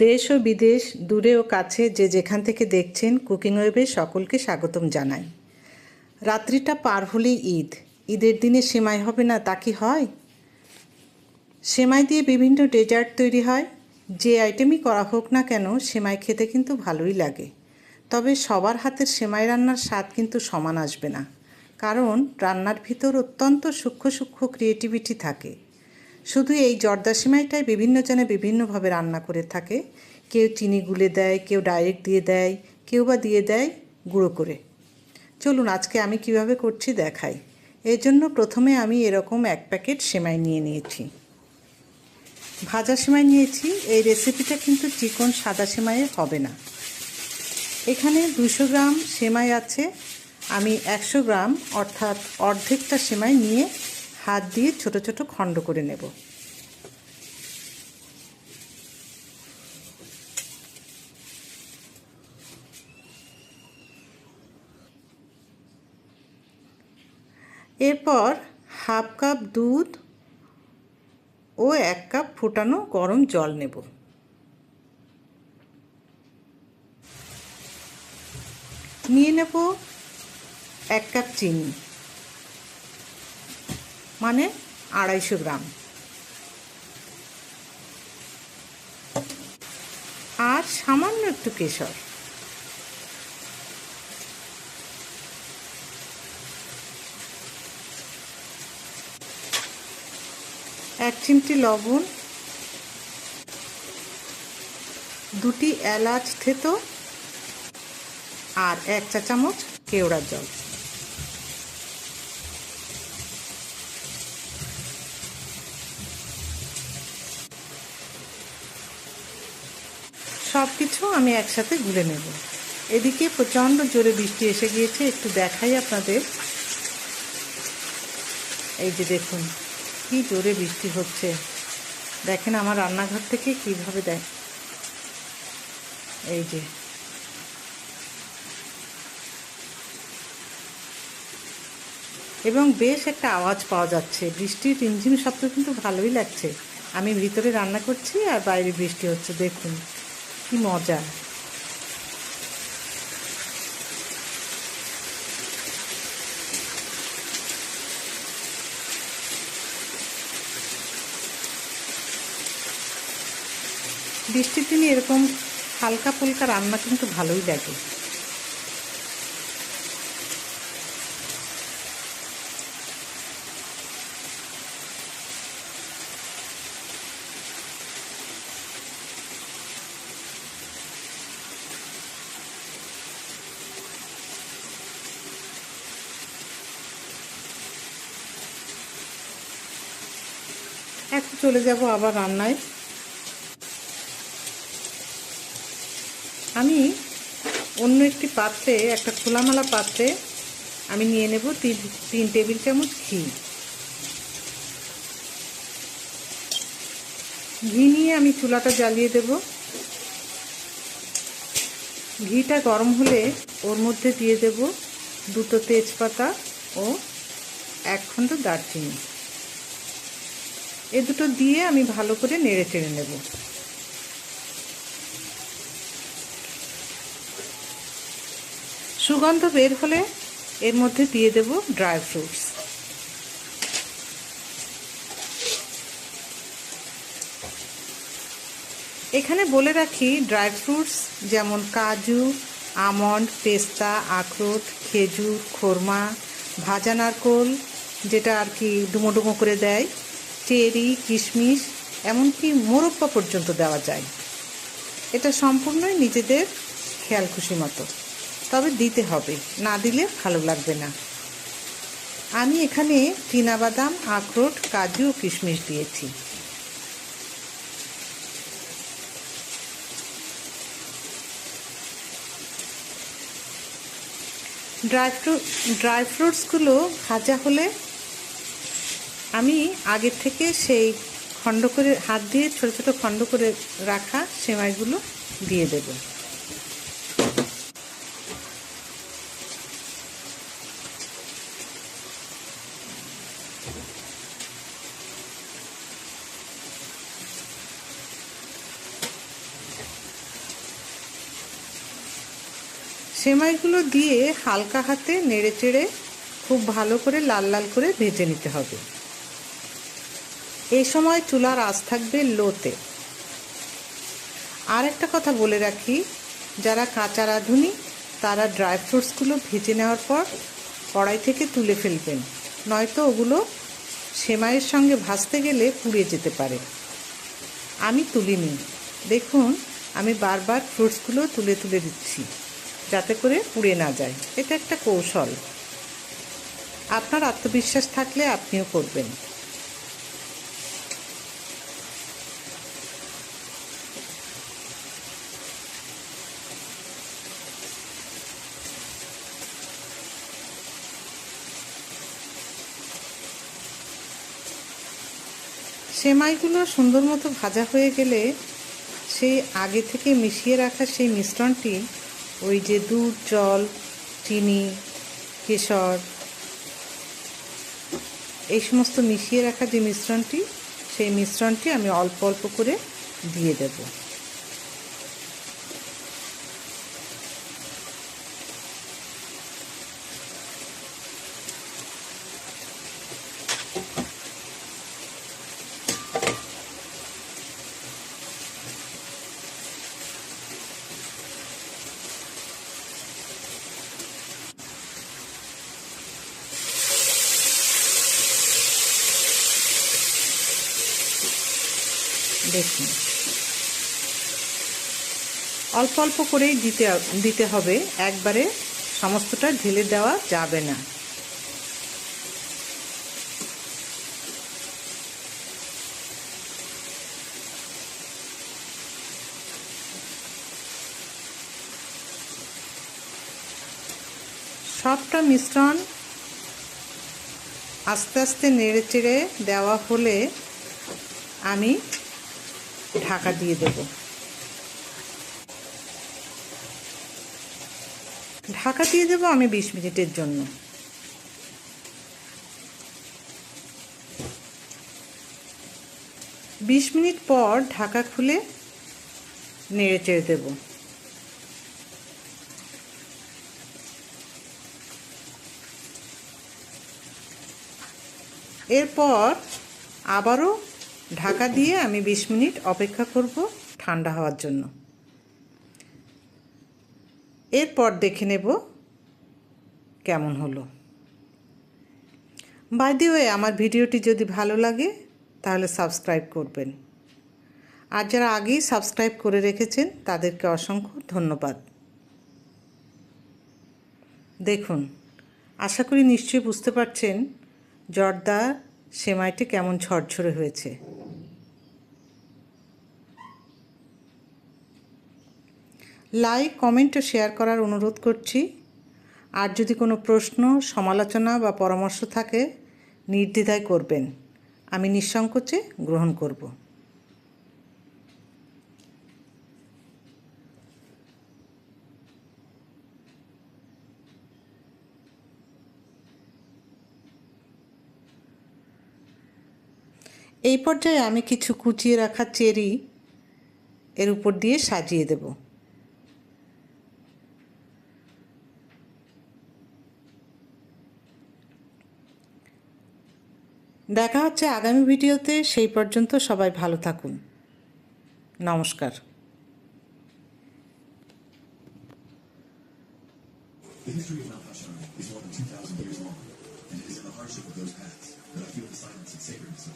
দেশ ও বিদেশ, দূরে ও কাছে যে যেখান থেকে দেখছেন কুকিং ওয়েবে সকলকে স্বাগতম জানাই। রাত্রিটা পার হলেই ঈদ। ঈদের দিনে সেমাই হবে না তা কি হয়? সেমাই দিয়ে বিভিন্ন ডেজার্ট তৈরি হয়। যে আইটেমই করা হোক না কেন, সেমাই খেতে কিন্তু ভালোই লাগে। তবে সবার হাতের সেমাই রান্নার স্বাদ কিন্তু সমান আসবে না, কারণ রান্নার ভিতর অত্যন্ত সূক্ষ্ম সূক্ষ্ম ক্রিয়েটিভিটি থাকে। শুধু এই জর্দা সেমাইটাই বিভিন্ন জনে বিভিন্নভাবে রান্না করে থাকে। কেউ চিনি গুলে দেয়, কেউ ডাইরেক্ট দিয়ে দেয়, কেউ বা দিয়ে দেয় গুঁড়ো করে। চলুন আজকে আমি কিভাবে করছি দেখাই। এর জন্য প্রথমে আমি এরকম 1 প্যাকেট সেমাই নিয়ে নিয়েছি। ভাজা সেমাই নিয়েছি। এই রেসিপিটা কিন্তু চিকন সাদা সেমাইয়ের হবে না। এখানে 200 গ্রাম সেমাই আছে। আমি 100 গ্রাম অর্থাৎ অর্ধেকটা সেমাই নিয়ে হাত দিয়ে ছোট ছোট খণ্ড করে নেব। এরপর হাফ কাপ দুধ ও 1 কাপ ফোটানো গরম জল নেব। নিয়ে নেব 1 কাপ চিনি, মানে 250 গ্রাম, আর সামান্য একটু কেশর। এক চিমটি লবণ, 2টি এলাচ থেতো আর 1 চা চামচ কেওড়ার জল। সব কিছু আমি একসাথে গুলে নেব। এদিকে প্রচণ্ড জোরে বৃষ্টি এসে গিয়েছে, একটু দেখাই আপনাদের। এই যে দেখুন কি জোরে বৃষ্টি হচ্ছে। দেখেন আমার রান্নাঘর থেকে কিভাবে দেখ, এই যে এবং বেশ একটা আওয়াজ পাওয়া যাচ্ছে। বৃষ্টির রিমঝিম শব্দ কিন্তু ভালোই লাগছে। আমি ভিতরে রান্না করছি আর বাইরে বৃষ্টি হচ্ছে, দেখুন কি মজা। বৃষ্টির দিনে এরকম হালকা ফুলকা রান্না কিন্তু ভালোই লাগে। এখন চলে যাব আবার রান্নায়। আমি অন্য একটি পাত্রে, একটা খোলামেলা পাত্রে আমি নিয়ে নেব 3 টেবিল চামচ ঘি। ঘি নিয়ে আমি চুলাটা জ্বালিয়ে দেব। ঘিটা গরম হলে ওর মধ্যে দিয়ে দেব 2টো তেজপাতা ও 1 খণ্ড দারচিনি। এ দুটো দিয়ে আমি ভালো করে নেড়ে চেড়ে নেব। সুগন্ধ বের হলে এর মধ্যে দিয়ে দেব ড্রাই ফ্রুটস। এখানে বলে রাখি, ড্রাই ফ্রুটস যেমন কাজু, আমন্ড, পেস্তা, আখরোট, খেজুর, খোরমা, ভাজা নারকোল যেটা আর কি ডুমো ডুমো করে দেয়, চেরি, কিশমিশ, এমনকি মোরব্বা পর্যন্ত দেওয়া যায়। এটা সম্পূর্ণই নিজেদের খেয়াল খুশি মতো, তবে দিতে হবে, না দিলে ভালো লাগবে না। আমি এখানে চীনাবাদাম, আখরোট, কাজু ও কিশমিশ দিয়েছি। ড্রাই ফ্রুটসগুলো ভাজা হলে আমি আগের থেকে সেই খণ্ড করে হাত দিয়ে ছোটো ছোটো খণ্ড করে রাখা সেমাইগুলো দিয়ে দেব। সেমাইগুলো দিয়ে হালকা হাতে নেড়ে চেড়ে খুব ভালো করে লাল লাল করে ভেজে নিতে হবে। এই সময় চুলার আঁচ থাকবে লোতে। আর একটা কথা বলে রাখি, যারা কাঁচা রাঁধুনি তারা ড্রাই ফ্রুটসগুলো ভেজে নেওয়ার পর কড়াই থেকে তুলে ফেলবেন, নয়তো ওগুলো সেমাইয়ের সঙ্গে ভাজতে গেলে পুড়ে যেতে পারে। আমি তুলিনি, দেখুন আমি বারবার ফ্রুটসগুলো তুলে তুলে দিচ্ছি যাতে করে পুড়ে না যায়। এটা একটা কৌশল, আপনার আত্মবিশ্বাস থাকলে আপনিও করবেন। সেমাইগুলো সুন্দর মতো ভাজা হয়ে গেলে সেই আগে থেকে মিশিয়ে রাখা সেই মিশ্রণটি, ওই যে দুধ, জল, চিনি, কেশর, এই সমস্ত মিশিয়ে রাখা যে মিশ্রণটি, সেই মিশ্রণটি আমি অল্প অল্প করে দিয়ে দেব। দেখুন অল্প অল্প করেই দিতে হবে, একবারে সমস্তটা ঢেলে দেওয়া যাবে না। সবটা মিশ্রণ আস্তে আস্তে নেড়ে চেড়ে দেওয়া হলে আমি ঢাকা দিয়ে দেব। ঢাকা দিয়ে দেব আমি 20 মিনিটের জন্য। 20 মিনিট পর ঢাকা খুলে নেড়ে চেড়ে দেব। এরপর আবারও ঢাকা দিয়ে আমি 20 মিনিট অপেক্ষা করব ঠান্ডা হওয়ার জন্য। এরপর দেখে নেব কেমন হলো। বাই দ্য ওয়ে, আমার ভিডিওটি যদি ভালো লাগে তাহলে সাবস্ক্রাইব করবেন, আর যারা আগেই সাবস্ক্রাইব করে রেখেছেন তাদেরকে অসংখ্য ধন্যবাদ। দেখুন, আশা করি নিশ্চয়ই বুঝতে পারছেন জর্দা সেমাইটি কেমন ঝরঝরে হয়েছে। লাইক, কমেন্ট ও শেয়ার করার অনুরোধ করছি। আর যদি কোনো প্রশ্ন, সমালোচনা বা পরামর্শ থাকে নির্দ্বিধায় করবেন, আমি নিঃসংকোচে গ্রহণ করব। এই পর্যায়ে আমি কিছু কুচিয়ে রাখা চেরি এর উপর দিয়ে সাজিয়ে দেব। দেখা হচ্ছে আগামী ভিডিওতে, সেই পর্যন্ত সবাই ভালো থাকুন। নমস্কার। The history of Mount Hasharon is more than 2,000 years long, and it is in the hardship of those paths that I feel the silence and sacredness of